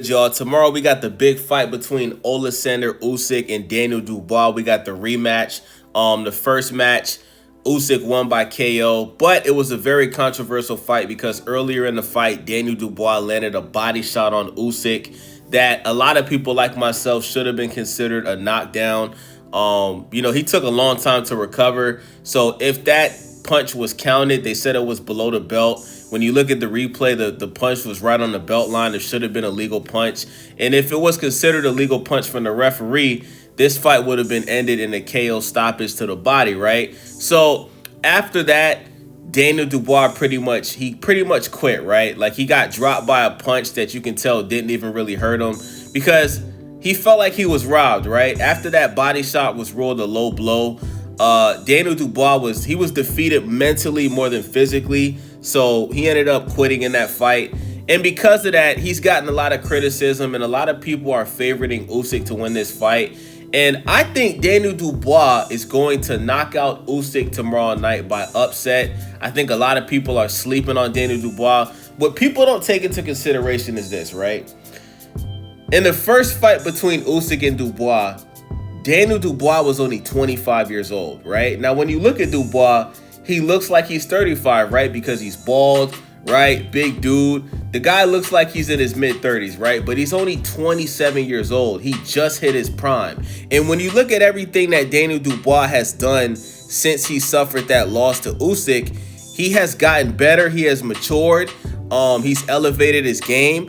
Y'all, tomorrow we got the big fight between Oleksandr Usyk and Daniel Dubois. We got the rematch. The first match, Usyk won by KO, but it was a very controversial fight because earlier in the fight, Daniel Dubois landed a body shot on Usyk that a lot of people like myself should have been considered a knockdown. He took a long time to recover. So if that punch was counted, they said it was below the belt. When you look at the replay, the punch was right on the belt line. It should have been a legal punch. And if it was considered a legal punch from the referee, this fight would have been ended in a KO stoppage to the body, right? So after that, Daniel Dubois pretty much quit, right? Like, he got dropped by a punch that you can tell didn't even really hurt him because he felt like he was robbed, right? After that body shot was ruled a low blow, Daniel Dubois was defeated mentally more than physically. So he ended up quitting in that fight. And because of that, he's gotten a lot of criticism, and a lot of people are favoriting Usyk to win this fight. And I think Daniel Dubois is going to knock out Usyk tomorrow night by upset. I think a lot of people are sleeping on Daniel Dubois. What people don't take into consideration is this, right? In the first fight between Usyk and Dubois, Daniel Dubois was only 25 years old, right? Now, when you look at Dubois, he looks like he's 35, right? Because he's bald, right? Big dude. The guy looks like he's in his mid-30s, right? But he's only 27 years old. He just hit his prime. And when you look at everything that Daniel Dubois has done since he suffered that loss to Usyk, he has gotten better. He has matured. He's elevated his game.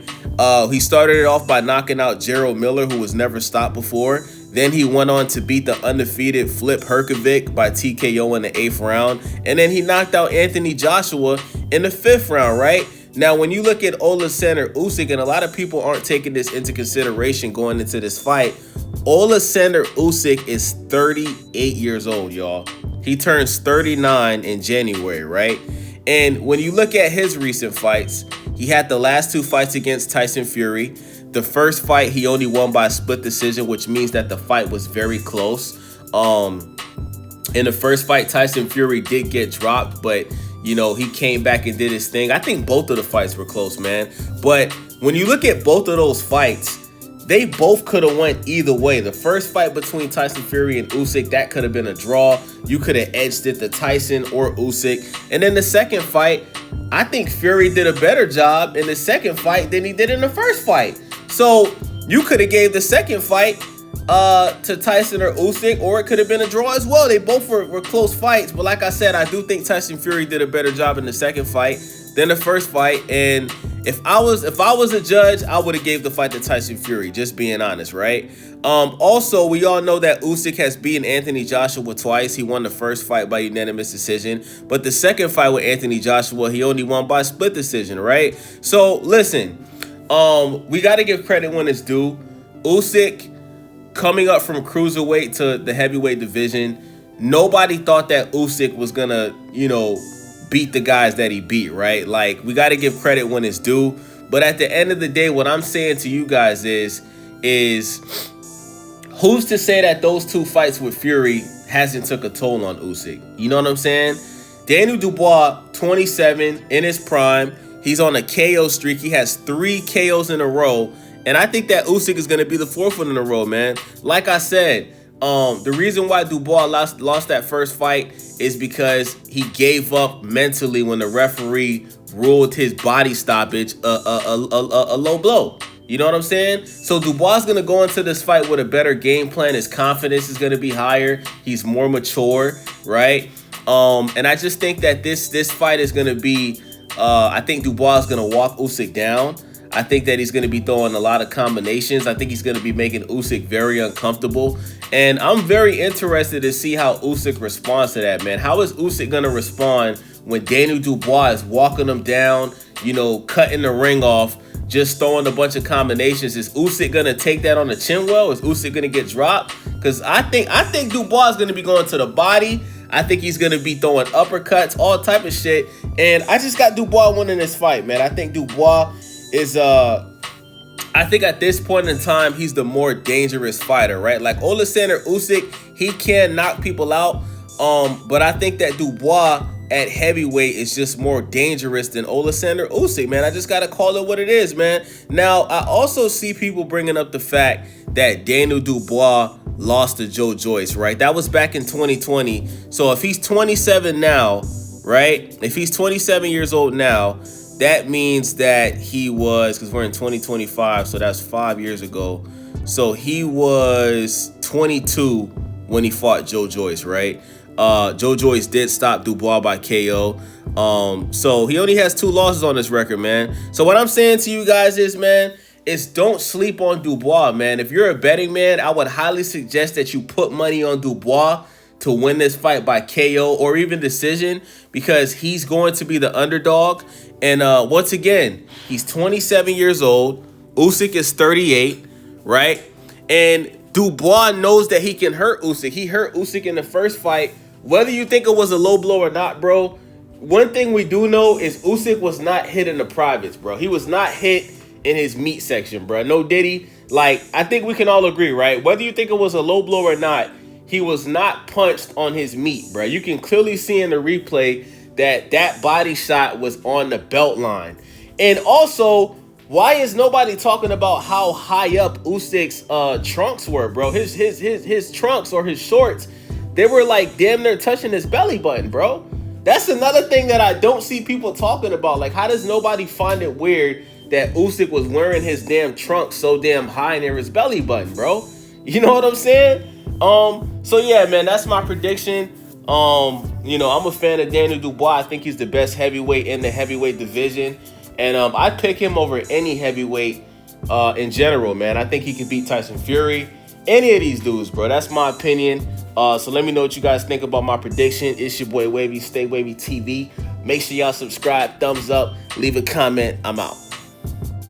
He started it off by knocking out Gerald Miller, who was never stopped before. Then he went on to beat the undefeated Flip Herkovic by TKO in the 8th round. And then he knocked out Anthony Joshua in the 5th round, right? Now, when you look at Oleksandr Usyk, and a lot of people aren't taking this into consideration going into this fight, Oleksandr Usyk is 38 years old, y'all. He turns 39 in January, right? And when you look at his recent fights, he had the last 2 fights against Tyson Fury. The first fight, he only won by a split decision, which means that the fight was very close. In the first fight, Tyson Fury did get dropped, but, he came back and did his thing. I think both of the fights were close, man. But when you look at both of those fights, they both could have went either way. The first fight between Tyson Fury and Usyk, that could have been a draw. You could have edged it to Tyson or Usyk. And then the second fight, I think Fury did a better job in the second fight than he did in the first fight. So you could have gave the second fight to Tyson or Usyk, or it could have been a draw as well. They both were close fights. But like I said, I do think Tyson Fury did a better job in the second fight than the first fight. And if I was a judge, I would have gave the fight to Tyson Fury, just being honest, right? Also, we all know that Usyk has beaten Anthony Joshua twice. He won the first fight by unanimous decision, but the second fight with Anthony Joshua, he only won by split decision, right? So listen, we got to give credit when it's due. Usyk coming up from cruiserweight to the heavyweight division, nobody thought that Usyk was gonna, beat the guys that he beat, right? Like, we got to give credit when it's due. But at the end of the day, what I'm saying to you guys is who's to say that those 2 fights with Fury hasn't took a toll on Usyk? You know what I'm saying? Daniel Dubois, 27, in his prime. He's on a KO streak. He has 3 KOs in a row. And I think that Usyk is going to be the 4th one in a row, man. Like I said, the reason why Dubois lost that first fight is because he gave up mentally when the referee ruled his body stoppage a low blow. You know what I'm saying? So Dubois is going to go into this fight with a better game plan. His confidence is going to be higher. He's more mature, right? And I just think that this fight is going to be, I think Dubois is going to walk Usyk down. I think that he's going to be throwing a lot of combinations. I think he's going to be making Usyk very uncomfortable. And I'm very interested to see how Usyk responds to that, man. How is Usyk going to respond when Daniel Dubois is walking him down, cutting the ring off, just throwing a bunch of combinations? Is Usyk going to take that on the chin well? Is Usyk going to get dropped? Because I think Dubois is going to be going to the body. I think he's going to be throwing uppercuts, all type of shit. And I just got Dubois winning this fight, man. I think Dubois is I think at this point in time, he's the more dangerous fighter, right? Like Oleksandr Usyk, he can knock people out. But I think that Dubois at heavyweight is just more dangerous than Oleksandr Usyk, man. I just got to call it what it is, man. Now, I also see people bringing up the fact that Daniel Dubois lost to Joe Joyce, right? That was back in 2020. So if he's 27 now, right? If he's 27 years old now, that means that he was, because we're in 2025, so that's 5 years ago. So he was 22 when he fought Joe Joyce, right? Joe Joyce did stop Dubois by KO. So he only has 2 losses on this record, man. So what I'm saying to you guys is, man, is don't sleep on Dubois, man. If you're a betting man, I would highly suggest that you put money on Dubois to win this fight by KO or even decision, because he's going to be the underdog. And once again, he's 27 years old. Usyk is 38, right? And Dubois knows that he can hurt Usyk. He hurt Usyk in the first fight. Whether you think it was a low blow or not, bro, one thing we do know is Usyk was not hit in the privates, bro. He was not hit in his meat section, bro. No diddy. Like, I think we can all agree, right? Whether you think it was a low blow or not, he was not punched on his meat, bro. You can clearly see in the replay that that body shot was on the belt line. And also, why is nobody talking about how high up Usyk's trunks were, bro? His trunks or his shorts, they were like damn near touching his belly button, bro. That's another thing that I don't see people talking about. Like, how does nobody find it weird that Usyk was wearing his damn trunks so damn high near his belly button, bro? You know what I'm saying? So yeah, man, that's my prediction. You know, I'm a fan of Daniel Dubois. I think he's the best heavyweight in the heavyweight division. And I'd pick him over any heavyweight in general, man. I think he can beat Tyson Fury. Any of these dudes, bro. That's my opinion. So let me know what you guys think about my prediction. It's your boy Wavy, Stay Wavy TV. Make sure y'all subscribe, thumbs up, leave a comment. I'm out.